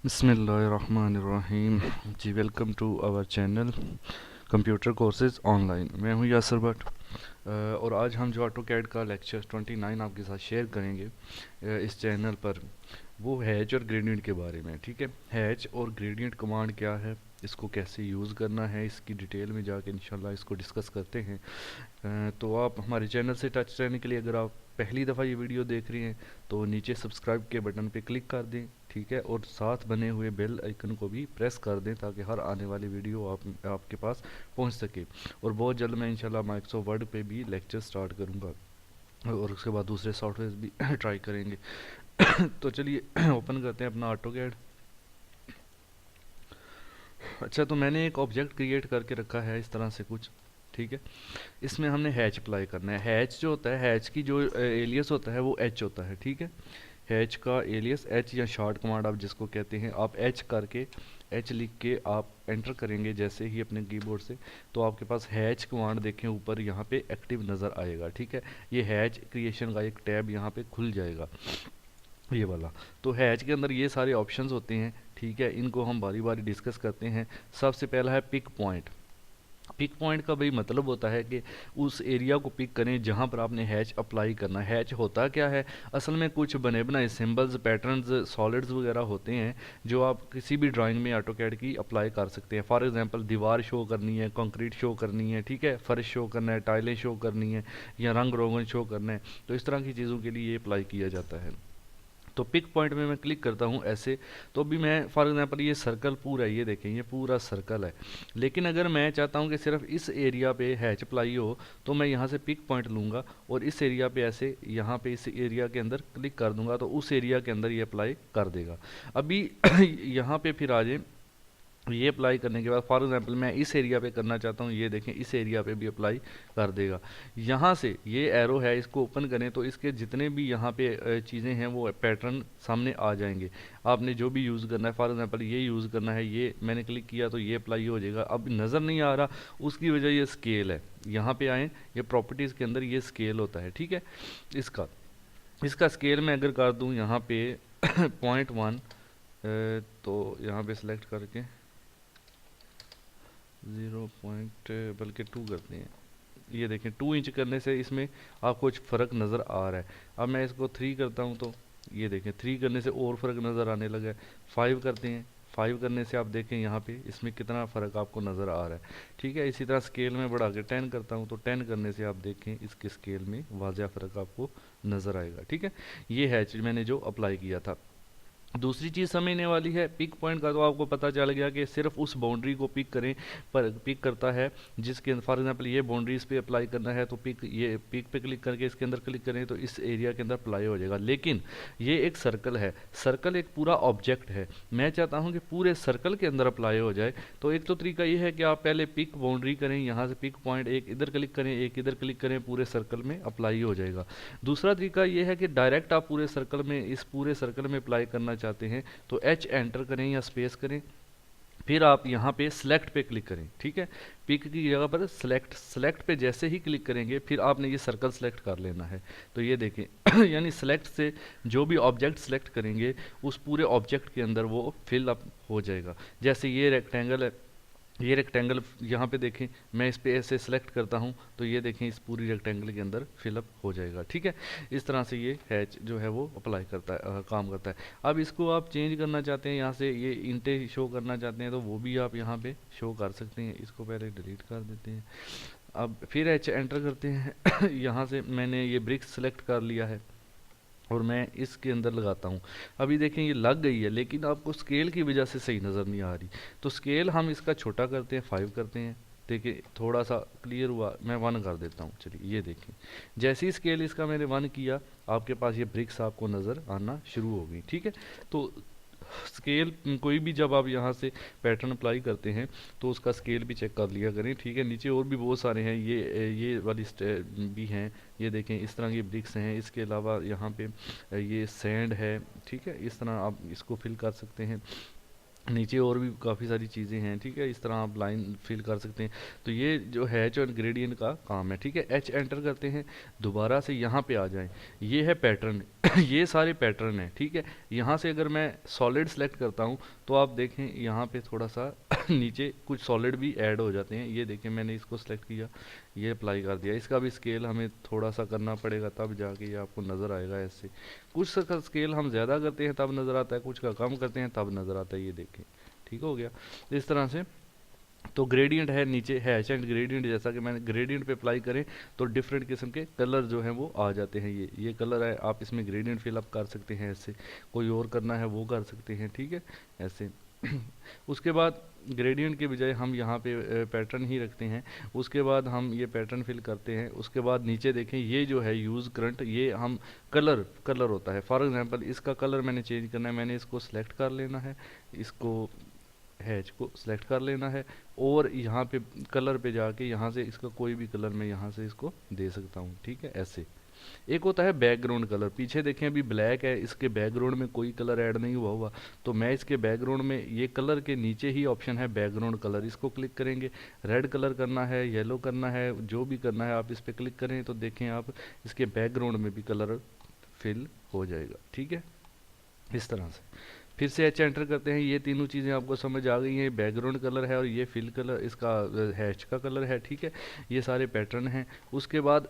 बिस्मिल्लाहिर्रहमानिर्रहीम। जी, welcome to our channel computer courses online. मैं हूं यासर भट्ट। और आज हम जो ऑटो कैड का लेक्चर 29 आपके साथ शेयर करेंगे इस चैनल पर, वो हैच और ग्रेडियंट के बारे में। ठीक है, हैच और ग्रेडियंट कमांड क्या है, इसको कैसे यूज़ करना है, इसकी डिटेल में जाके इंशाल्लाह इसको डिस्कस करते हैं। तो आप हमारे चैनल से टच रहने के लिए, अगर आप पहली दफ़ा ये वीडियो देख रही हैं तो नीचे सब्सक्राइब के बटन पे क्लिक कर दें। ठीक है, और साथ बने हुए बेल आइकन को भी प्रेस कर दें ताकि हर आने वाली वीडियो आपके पास पहुंच सके। और बहुत जल्द मैं इंशाल्लाह माइक्रोसॉफ्ट वर्ड पे भी लेक्चर स्टार्ट करूंगा और उसके बाद दूसरे सॉफ्टवेयर भी ट्राई करेंगे। तो चलिए ओपन करते हैं अपना ऑटो कैड। अच्छा, तो मैंने एक ऑब्जेक्ट क्रिएट करके रखा है इस तरह से कुछ। ठीक है, इसमें हमने हैच अप्लाई करना है। हैच जो होता है, हैच की जो एलियस होता है वो एच होता है। ठीक है, हैच का एलियस एच या शॉर्ट कमांड आप जिसको कहते हैं, आप एच करके एच लिख के आप एंटर करेंगे जैसे ही अपने कीबोर्ड से, तो आपके पास हैच कमांड देखें ऊपर यहाँ पे एक्टिव नज़र आएगा। ठीक है, ये हैच क्रिएशन का एक टैब यहाँ पे खुल जाएगा, ये वाला। तो हैच के अंदर ये सारे ऑप्शंस होते हैं। ठीक है, इनको हम बारी बारी डिस्कस करते हैं। सबसे पहला है पिक पॉइंट। पिक पॉइंट का भाई मतलब होता है कि उस एरिया को पिक करें जहां पर आपने हैच अप्लाई करना है। हैच होता क्या है, असल में कुछ बने बनाए सिंबल्स, पैटर्न्स, सॉलिड्स वगैरह होते हैं जो आप किसी भी ड्राइंग में ऑटोकैड की अप्लाई कर सकते हैं। फॉर एग्जांपल दीवार शो करनी है, कंक्रीट शो करनी है, ठीक है, फर्श शो करना है, टाइलें शो करनी है, या रंग रोगन शो करना है, तो इस तरह की चीज़ों के लिए ये अप्लाई किया जाता है। तो पिक पॉइंट में मैं क्लिक करता हूँ ऐसे, तो अभी मैं फॉर एग्जांपल ये सर्कल पूरा है, ये देखें ये पूरा सर्कल है। लेकिन अगर मैं चाहता हूँ कि सिर्फ इस एरिया पे हैच अप्लाई हो, तो मैं यहाँ से पिक पॉइंट लूँगा और इस एरिया पे ऐसे यहाँ पे इस एरिया के अंदर क्लिक कर दूंगा, तो उस एरिया के अंदर ये अप्लाई कर देगा। अभी यहाँ पे फिर आ जाए, ये अप्लाई करने के बाद फॉर एग्जांपल मैं इस एरिया पे करना चाहता हूँ, ये देखें इस एरिया पे भी अप्लाई कर देगा। यहाँ से ये एरो है, इसको ओपन करें तो इसके जितने भी यहाँ पे चीज़ें हैं वो पैटर्न सामने आ जाएंगे। आपने जो भी यूज़ करना है, फॉर एग्जांपल ये यूज़ करना है, ये मैंने क्लिक किया तो ये अप्लाई हो जाएगा। अब नज़र नहीं आ रहा, उसकी वजह ये स्केल है। यहाँ पे आए, ये प्रॉपर्टीज़ के अंदर ये स्केल होता है। ठीक है, इसका इसका स्केल मैं अगर कर दूँ यहाँ पे 0.1, तो यहाँ पे सिलेक्ट करके 0 पॉइंट बल्कि 2 करते हैं। ये देखें 2 इंच करने से इसमें आपको कुछ फ़र्क नज़र आ रहा है। अब मैं इसको 3 करता हूँ तो ये देखें 3 करने से और फ़र्क नज़र आने लगा है। 5 करते हैं, 5 करने से आप देखें यहाँ पे इसमें कितना फ़र्क आपको नज़र आ रहा है। ठीक है, इसी तरह स्केल में बढ़ा के 10 करता हूँ तो 10 करने से आप देखें इसके स्केल में वाज़ह फ़र्क आपको नज़र आएगा। ठीक है, ये है चीज़ मैंने जो अप्लाई किया था। दूसरी चीज़ समझने वाली है पिक पॉइंट का, तो आपको पता चल गया कि सिर्फ उस बाउंड्री को पिक करें, पर पिक करता है जिसके फॉर एग्जांपल ये बाउंड्री इस पे अप्लाई करना है, तो पिक, ये पिक पे क्लिक करके इसके अंदर क्लिक करें तो इस एरिया के अंदर अप्लाई हो जाएगा। लेकिन ये एक सर्कल है, सर्कल एक पूरा ऑब्जेक्ट है, मैं चाहता हूँ कि पूरे सर्कल के अंदर अप्लाई हो जाए। तो एक तो तरीका ये है कि आप पहले पिक बाउंड्री करें, यहाँ से पिक पॉइंट एक इधर क्लिक करें, एक इधर क्लिक करें, पूरे सर्कल में अप्लाई हो जाएगा। दूसरा तरीका ये है कि डायरेक्ट आप पूरे सर्कल में, इस पूरे सर्कल में अप्लाई करना चाहते हैं तो एच एंटर करें या स्पेस करें, फिर आप यहाँ पे सिलेक्ट पे क्लिक करें। ठीक है, पिक की जगह पर सिलेक्ट, सिलेक्ट पे जैसे ही क्लिक करेंगे फिर आपने ये सर्कल सेलेक्ट कर लेना है। तो ये देखें यानी सिलेक्ट से जो भी ऑब्जेक्ट सेलेक्ट करेंगे उस पूरे ऑब्जेक्ट के अंदर वो फिल अप हो जाएगा। जैसे ये रेक्टेंगल है, ये रेक्टेंगल यहाँ पे देखें, मैं इस पे ऐसे सेलेक्ट करता हूँ तो ये देखें इस पूरी रेक्टेंगल के अंदर फिलअप हो जाएगा। ठीक है, इस तरह से ये हैच जो है वो अप्लाई करता है, काम करता है। अब इसको आप चेंज करना चाहते हैं, यहाँ से ये इंटे शो करना चाहते हैं तो वो भी आप यहाँ पे शो कर सकते हैं। इसको पहले डिलीट कर देते हैं। अब फिर एच एंटर करते हैं यहाँ से मैंने ये ब्रिक्स सेलेक्ट कर लिया है और मैं इसके अंदर लगाता हूँ। अभी देखें ये लग गई है, लेकिन आपको स्केल की वजह से सही नज़र नहीं आ रही। तो स्केल हम इसका छोटा करते हैं, 5 करते हैं। देखिए थोड़ा सा क्लियर हुआ, मैं 1 कर देता हूँ। चलिए ये देखें, जैसे ही स्केल इसका मैंने 1 किया, आपके पास ये ब्रिक्स आपको नज़र आना शुरू हो गई। ठीक है, तो स्केल कोई भी जब आप यहाँ से पैटर्न अप्लाई करते हैं तो उसका स्केल भी चेक कर लिया करें। ठीक है, नीचे और भी बहुत सारे हैं, ये वाली भी हैं, ये देखें इस तरह के ब्रिक्स हैं। इसके अलावा यहाँ पे ये सैंड है। ठीक है, इस तरह आप इसको फिल कर सकते हैं। नीचे और भी काफ़ी सारी चीज़ें हैं, ठीक है। इस तरह आप लाइन फिल कर सकते हैं। तो ये जो हैच और ग्रेडियंट का काम है, ठीक है। एच एंटर करते हैं, दोबारा से यहाँ पे आ जाएं, ये है पैटर्न ये सारे पैटर्न हैं, ठीक है। यहाँ से अगर मैं सॉलिड सेलेक्ट करता हूँ तो आप देखें यहाँ पे थोड़ा सा नीचे कुछ सॉलिड भी ऐड हो जाते हैं। ये देखें मैंने इसको सेलेक्ट किया, ये अप्लाई कर दिया। इसका भी स्केल हमें थोड़ा सा करना पड़ेगा, तब जाके ये आपको नज़र आएगा ऐसे। कुछ का स्केल हम ज़्यादा करते हैं तब नज़र आता है, कुछ का कम करते हैं तब नज़र आता है, ये देखें, ठीक हो गया। इस तरह से तो ग्रेडियंट है, नीचे हैच एंड ग्रेडियंट, जैसा कि मैंने ग्रेडियंट पे अप्लाई करें तो डिफरेंट किस्म के कलर जो हैं वो आ जाते हैं। ये कलर है, आप इसमें ग्रेडियंट फिलअप कर सकते हैं ऐसे, कोई और करना है वो कर सकते हैं, ठीक है, ऐसे। उसके बाद ग्रेडियंट के बजाय हम यहाँ पे पैटर्न ही रखते हैं। उसके बाद हम ये पैटर्न फिल करते हैं। उसके बाद नीचे देखें, ये जो है यूज़ करंट, ये हम कलर होता है। फॉर एग्जांपल इसका कलर मैंने चेंज करना है, मैंने इसको सेलेक्ट कर लेना है, इसको हैच को सिलेक्ट कर लेना है, और यहाँ पे कलर पे जाके यहाँ से इसका कोई भी कलर मैं यहाँ से इसको दे सकता हूँ, ठीक है, ऐसे। एक होता है बैकग्राउंड कलर, पीछे देखें अभी ब्लैक है, इसके बैकग्राउंड में कोई कलर ऐड नहीं हुआ, तो मैं इसके बैकग्राउंड में, ये कलर के नीचे ही ऑप्शन है बैकग्राउंड कलर, इसको क्लिक करेंगे। रेड कलर करना है, येलो करना है, जो भी करना है आप इस पर क्लिक करें तो देखें आप इसके बैकग्राउंड में भी कलर फिल हो जाएगा, ठीक है, इस तरह से। फिर से एच एंटर करते हैं, ये तीनों चीज़ें आपको समझ आ गई हैं, बैकग्राउंड कलर है और ये फिल कलर इसका हैच का कलर है, ठीक है। ये सारे पैटर्न हैं। उसके बाद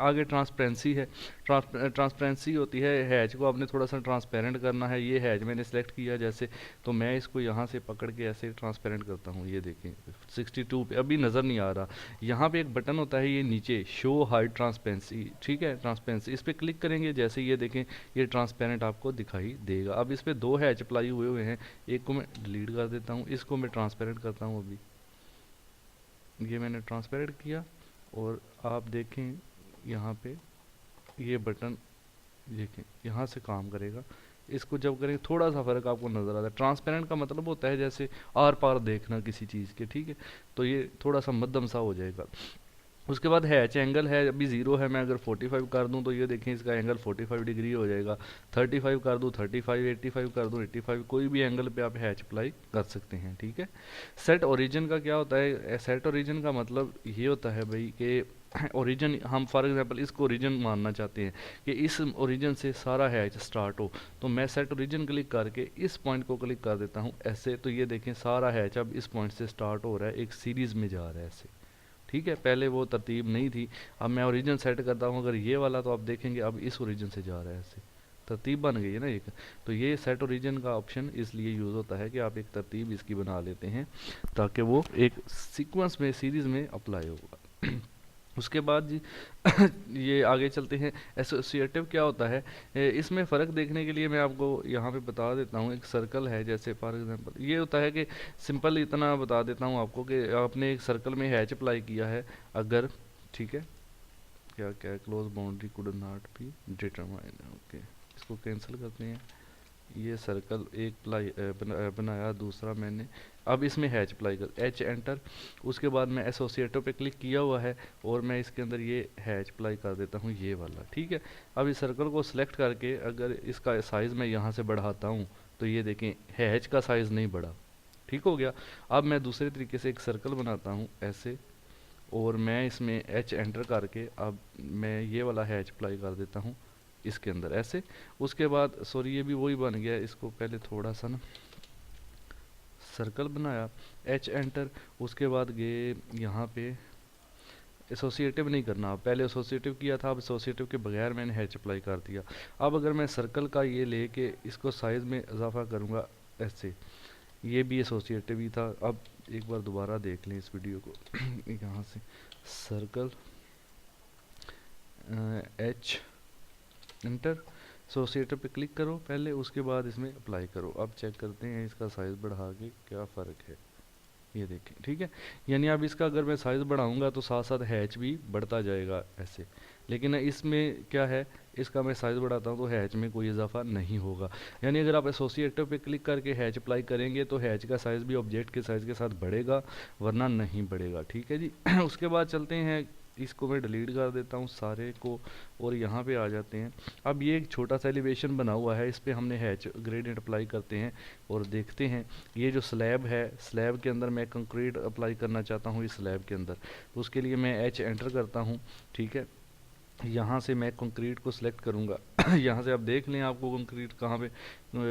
आगे ट्रांसपेरेंसी है। ट्रांसपेरेंसी होती है, हैच को आपने थोड़ा सा ट्रांसपेरेंट करना है। ये हैच मैंने सेलेक्ट किया जैसे, तो मैं इसको यहाँ से पकड़ के ऐसे ट्रांसपेरेंट करता हूँ, ये देखें 62 पे अभी नज़र नहीं आ रहा। यहाँ पे एक बटन होता है ये नीचे, शो हाइड ट्रांसपेरेंसी, ठीक है, ट्रांसपेरेंसी, इस पर क्लिक करेंगे जैसे, ये देखें ये ट्रांसपेरेंट आपको दिखाई देगा। अब इस पर दो हैच अप्लाई हुए हैं, एक को मैं डिलीट कर देता हूँ, इसको मैं ट्रांसपेरेंट करता हूँ। अभी ये मैंने ट्रांसपेरेंट किया और आप देखें यहाँ पे ये बटन देखें यहाँ से काम करेगा। इसको जब करेंगे थोड़ा सा फ़र्क आपको नज़र आता है। ट्रांसपेरेंट का मतलब होता है जैसे आर पार देखना किसी चीज़ के, ठीक है, तो ये थोड़ा सा मध्यम सा हो जाएगा। उसके बाद हैच एंगल है, अभी 0 है, मैं अगर 45 कर दूं तो ये देखें इसका एंगल 45 डिग्री हो जाएगा। 35 कर दूं 35, 85 कर दूं 85, कोई भी एंगल पे आप हैच अप्लाई कर सकते हैं, ठीक है। सेट ओरिजिन का क्या होता है? सेट ओरिजिन का मतलब ये होता है भाई कि ओरिजिन, हम फॉर एग्जांपल इसको ओरिजिन मानना चाहते हैं कि इस ओरिजिन से सारा हैच स्टार्ट हो, तो मैं सेट ओरिजिन क्लिक करके इस पॉइंट को क्लिक कर देता हूँ ऐसे, तो ये देखें सारा हैच अब इस पॉइंट से स्टार्ट हो रहा है, एक सीरीज़ में जा रहा है ऐसे, ठीक है। पहले वो तरतीब नहीं थी। अब मैं ओरिजिन सेट करता हूँ अगर ये वाला, तो आप देखेंगे अब इस ओरिजिन से जा रहा है ऐसे, तरतीब बन गई है ना एक। तो ये सेट ओरिजिन का ऑप्शन इसलिए यूज़ होता है कि आप एक तरतीब इसकी बना लेते हैं ताकि वो एक सीक्वेंस में, सीरीज़ में अप्लाई होगा। उसके बाद जी ये आगे चलते हैं। एसोसिएटिव क्या होता है? इसमें फ़र्क देखने के लिए मैं आपको यहाँ पे बता देता हूँ। एक सर्कल है जैसे फॉर एग्जांपल, ये होता है कि सिंपल इतना बता देता हूँ आपको कि आपने एक सर्कल में हैच अप्लाई किया है अगर, ठीक है, क्या क्या close boundary could not be determined, okay, इसको कैंसिल करते हैं। ये सर्कल एक बनाया, दूसरा मैंने, अब इसमें हैच अप्लाई कर, एच एंटर। उसके बाद मैं एसोसिएटिव पे क्लिक किया हुआ है और मैं इसके अंदर ये हैच अप्लाई कर देता हूँ, ये वाला, ठीक है। अब इस सर्कल को सिलेक्ट करके अगर इसका साइज़ मैं यहाँ से बढ़ाता हूँ तो ये देखें हैच का साइज़ नहीं बढ़ा, ठीक हो गया। अब मैं दूसरे तरीके से एक सर्कल बनाता हूँ ऐसे, और मैं इसमें एच एंटर करके अब मैं ये वाला हैच अप्लाई कर देता हूँ इसके अंदर ऐसे। उसके बाद सॉरी ये भी वही बन गया, इसको पहले थोड़ा सा ना सर्कल बनाया, एच एंटर। उसके बाद गए यहाँ पे, एसोसिएटिव नहीं करना, पहले एसोसिएटिव किया था, अब एसोसिएटिव के बगैर मैंने हैच अप्लाई कर दिया। अब अगर मैं सर्कल का ये लेके इसको साइज़ में इजाफा करूँगा ऐसे, ये भी एसोसिएटिव ही था। अब एक बार दोबारा देख लें इस वीडियो को यहाँ से सर्कल एच एंटर, एसोसिएटिव पे क्लिक करो पहले, उसके बाद इसमें अप्लाई करो। अब चेक करते हैं इसका साइज़ बढ़ा के क्या फ़र्क है, ये देखें, ठीक है। यानी अब इसका अगर मैं साइज़ बढ़ाऊंगा तो साथ साथ हैच भी बढ़ता जाएगा ऐसे, लेकिन इसमें क्या है, इसका मैं साइज़ बढ़ाता हूँ तो हैच में कोई इजाफा नहीं होगा। यानी अगर आप एसोसिएटिव पे क्लिक करके हैच अप्लाई करेंगे तो हैच का साइज़ भी ऑब्जेक्ट के साइज़ के साथ बढ़ेगा, वरना नहीं बढ़ेगा, ठीक है जी। उसके बाद चलते हैं इसको मैं डिलीट कर देता हूँ सारे को, और यहाँ पे आ जाते हैं। अब ये एक छोटा सा एलिवेशन बना हुआ है, इस पे हमने हैच ग्रेडियंट अप्लाई करते हैं और देखते हैं। ये जो स्लैब है, स्लैब के अंदर मैं कंक्रीट अप्लाई करना चाहता हूँ इस स्लैब के अंदर, तो उसके लिए मैं एच एंटर करता हूँ। ठीक है, यहाँ से मैं कंक्रीट को सिलेक्ट करूँगा। यहाँ से आप देख लें आपको कंक्रीट कहाँ पे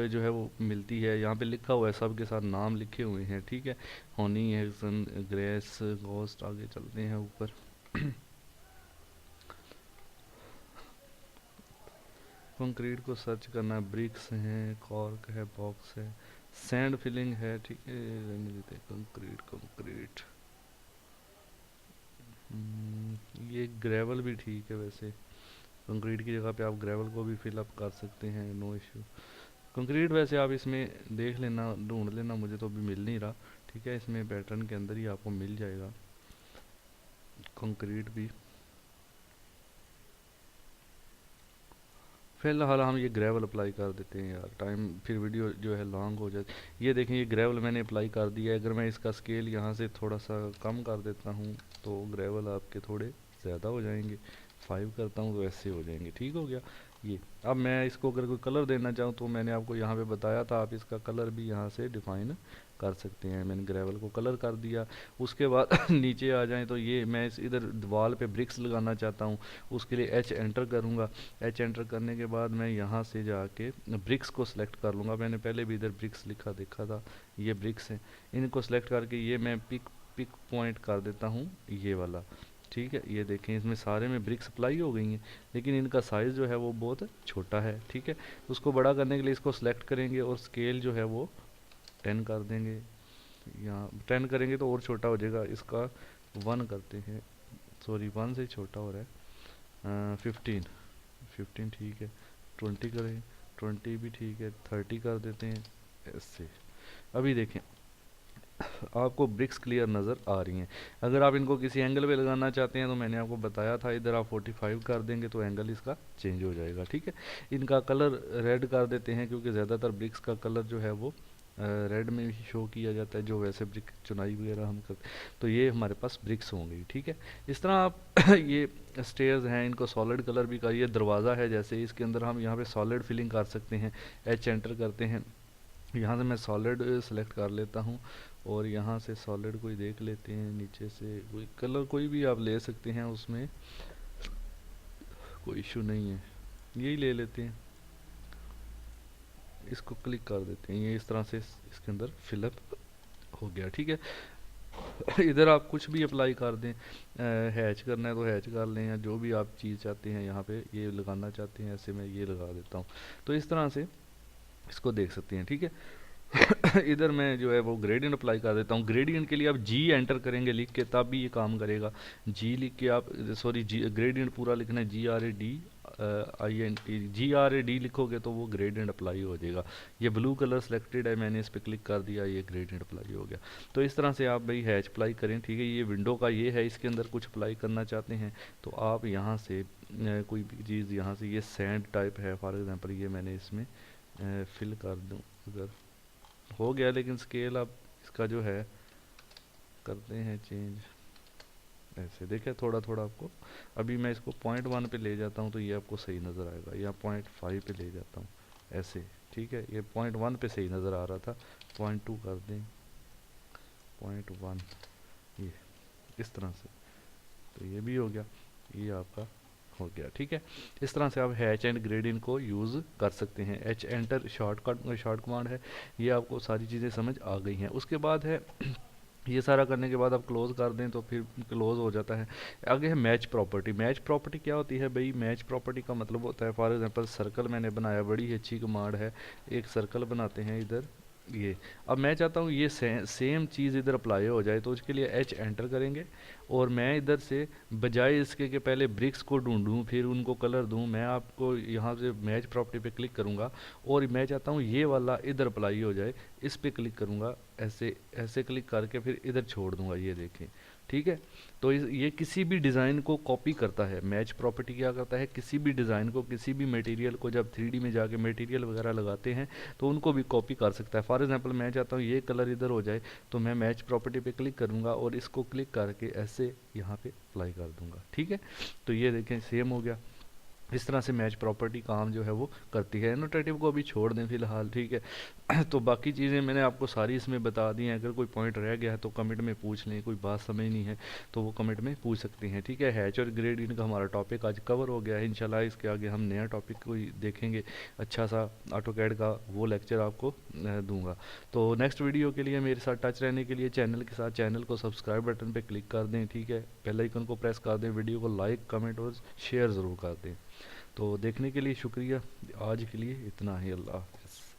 जो है वो मिलती है। यहाँ पे लिखा हुआ है, सब के साथ नाम लिखे हुए हैं। ठीक है, होनी हैक्सन, ग्रेस, गोस्ट। आगे चलते हैं ऊपर। कंक्रीट को सर्च करना है, ब्रिक्स हैं, कॉर्क है, बॉक्स है, सैंड फिलिंग है। ठीक है, रहने देते हैं कंक्रीट। कंक्रीट ये ग्रेवल भी ठीक है वैसे, कंक्रीट की जगह पे आप ग्रेवल को भी फिलअप कर सकते हैं, नो इश्यू। कंक्रीट वैसे आप इसमें देख लेना, ढूंढ लेना, मुझे तो अभी मिल नहीं रहा। ठीक है, इसमें पैटर्न के अंदर ही आपको मिल जाएगा कंक्रीट भी। फिलहाल हम ये ग्रेवल अप्लाई कर देते हैं यार, टाइम फिर वीडियो जो है लॉन्ग हो जाए। ये देखें, ये ग्रेवल मैंने अप्लाई कर दिया है। अगर मैं इसका स्केल यहाँ से थोड़ा सा कम कर देता हूँ तो ग्रेवल आपके थोड़े ज़्यादा हो जाएंगे। 5 करता हूँ तो ऐसे हो जाएंगे। ठीक हो गया ये। अब मैं इसको अगर कोई कलर देना चाहूँ तो मैंने आपको यहाँ पे बताया था, आप इसका कलर भी यहाँ से डिफाइन कर सकते हैं। मैंने ग्रेवल को कलर कर दिया। उसके बाद नीचे आ जाएं तो ये मैं इस इधर दीवार पे ब्रिक्स लगाना चाहता हूँ, उसके लिए एच एंटर करूँगा। एच एंटर करने के बाद मैं यहाँ से जाके ब्रिक्स को सिलेक्ट कर लूँगा। मैंने पहले भी इधर ब्रिक्स लिखा देखा था, ये ब्रिक्स हैं। इनको सिलेक्ट करके ये मैं पिक पिक पॉइंट कर देता हूँ, ये वाला। ठीक है, ये देखें इसमें सारे में ब्रिक्स अप्लाई हो गई हैं, लेकिन इनका साइज़ जो है वो बहुत छोटा है। ठीक है, उसको बड़ा करने के लिए इसको सिलेक्ट करेंगे और स्केल जो है वो 10 कर देंगे। यहाँ 10 करेंगे तो और छोटा हो जाएगा, इसका 1 करते हैं। सॉरी, 1 से छोटा हो रहा है। 15 15 ठीक है। 20 करें, 20 भी ठीक है। 30 कर देते हैं ऐसे। अभी देखें आपको ब्रिक्स क्लियर नज़र आ रही हैं। अगर आप इनको किसी एंगल पे लगाना चाहते हैं तो मैंने आपको बताया था, इधर आप 45 कर देंगे तो एंगल इसका चेंज हो जाएगा। ठीक है, इनका कलर रेड कर देते हैं क्योंकि ज़्यादातर ब्रिक्स का कलर जो है वो रेड में भी शो किया जाता है, जो वैसे ब्रिक चुनाई वगैरह हम करते। तो ये हमारे पास ब्रिक्स होंगे। ठीक है, इस तरह आप ये स्टेयर्स हैं, इनको सॉलिड कलर भी करिए। दरवाज़ा है जैसे, इसके अंदर हम यहाँ पे सॉलिड फिलिंग कर सकते हैं। एच एंटर करते हैं, यहाँ से मैं सॉलिड सेलेक्ट कर लेता हूँ और यहाँ से सॉलिड कोई देख लेते हैं। नीचे से कोई कलर कोई भी आप ले सकते हैं, उसमें कोई इशू नहीं है, यही ले लेते हैं। इसको क्लिक कर देते हैं, ये इस तरह से इसके अंदर फिलअप हो गया। ठीक है, इधर आप कुछ भी अप्लाई कर दें, हैच करना है तो हैच कर लें, या जो भी आप चीज़ चाहते हैं यहाँ पे ये लगाना चाहते हैं, ऐसे मैं ये लगा देता हूँ। तो इस तरह से इसको देख सकते हैं। ठीक है, इधर मैं जो है वो ग्रेडियंट अप्लाई कर देता हूँ। ग्रेडियंट के लिए आप जी एंटर करेंगे लिख के, तब भी ये काम करेगा। जी लिख के आप, सॉरी, जी ग्रेडियंट पूरा लिखना है, GRAD GRAD लिखोगे तो वो ग्रेडियंट अप्लाई हो जाएगा। ये ब्लू कलर सिलेक्टेड है, मैंने इस पर क्लिक कर दिया, ये ग्रेडियंट अप्लाई हो गया। तो इस तरह से आप भाई हैच अप्लाई करें। ठीक है, ये विंडो का ये है, इसके अंदर कुछ अप्लाई करना चाहते हैं तो आप यहाँ से कोई भी चीज़, यहाँ से ये सैंड टाइप है फॉर एग्जांपल, ये मैंने इसमें फिल कर दूँ। अगर हो गया, लेकिन स्केल अब इसका जो है करते हैं चेंज, ऐसे देखें थोड़ा थोड़ा आपको। अभी मैं इसको 0.1 पे ले जाता हूँ तो ये आपको सही नज़र आएगा, या 0.5 पे ले जाता हूँ ऐसे। ठीक है, ये 0.1 पे सही नज़र आ रहा था, 0.2 कर दें, 0.1, ये इस तरह से। तो ये भी हो गया, ये आपका हो गया। ठीक है, इस तरह से आप हैच एंड ग्रेडियंट को यूज़ कर सकते हैं। एच एंटर शॉर्ट कमांड है, ये आपको सारी चीज़ें समझ आ गई हैं। उसके बाद है ये सारा करने के बाद आप क्लोज़ कर दें तो फिर क्लोज़ हो जाता है। आगे है मैच प्रॉपर्टी। मैच प्रॉपर्टी क्या होती है भाई? मैच प्रॉपर्टी का मतलब होता है, फॉर एग्जांपल सर्कल मैंने बनाया, बड़ी ही अच्छी कमांड है। एक सर्कल बनाते हैं इधर, ये अब मैं चाहता हूँ ये सेम चीज़ इधर अप्लाई हो जाए, तो उसके लिए एच एंटर करेंगे और मैं इधर से बजाय इसके कि पहले ब्रिक्स को ढूंढूं फिर उनको कलर दूं, मैं आपको यहाँ से मैच प्रॉपर्टी पे क्लिक करूँगा और मैं चाहता हूँ ये वाला इधर अप्लाई हो जाए, इस पे क्लिक करूँगा, ऐसे ऐसे क्लिक करके फिर इधर छोड़ दूँगा, ये देखें। ठीक है। तो ये किसी भी डिज़ाइन को कॉपी करता है। मैच प्रॉपर्टी क्या करता है, किसी भी डिज़ाइन को, किसी भी मटेरियल को जब 3D में जाके मटेरियल वगैरह लगाते हैं तो उनको भी कॉपी कर सकता है। फॉर एग्जांपल मैं चाहता हूँ ये कलर इधर हो जाए, तो मैं मैच प्रॉपर्टी पे क्लिक करूँगा और इसको क्लिक करके ऐसे यहाँ पे अप्लाई कर दूंगा। ठीक है, तो ये देखें सेम हो गया। इस तरह से मैच प्रॉपर्टी काम जो है वो करती है। एनोटेटिव को अभी छोड़ दें फिलहाल, ठीक है। तो बाकी चीज़ें मैंने आपको सारी इसमें बता दी हैं। अगर कोई पॉइंट रह गया है तो कमेंट में पूछ लें, कोई बात समझ नहीं है तो वो कमेंट में पूछ सकती हैं, ठीक है। हैच और ग्रेडियंट का हमारा टॉपिक आज कवर हो गया है। इंशाल्लाह इसके आगे हम नया टॉपिक कोई देखेंगे अच्छा सा ऑटोकैड का, वो लेक्चर आपको दूंगा। तो नेक्स्ट वीडियो के लिए मेरे साथ टच रहने के लिए चैनल के साथ चैनल को सब्सक्राइब बटन पर क्लिक कर दें, ठीक है। बेल आइकन को प्रेस कर दें, वीडियो को लाइक कमेंट और शेयर ज़रूर कर दें। तो देखने के लिए शुक्रिया। आज के लिए इतना ही। अल्लाह हाफ़िज़।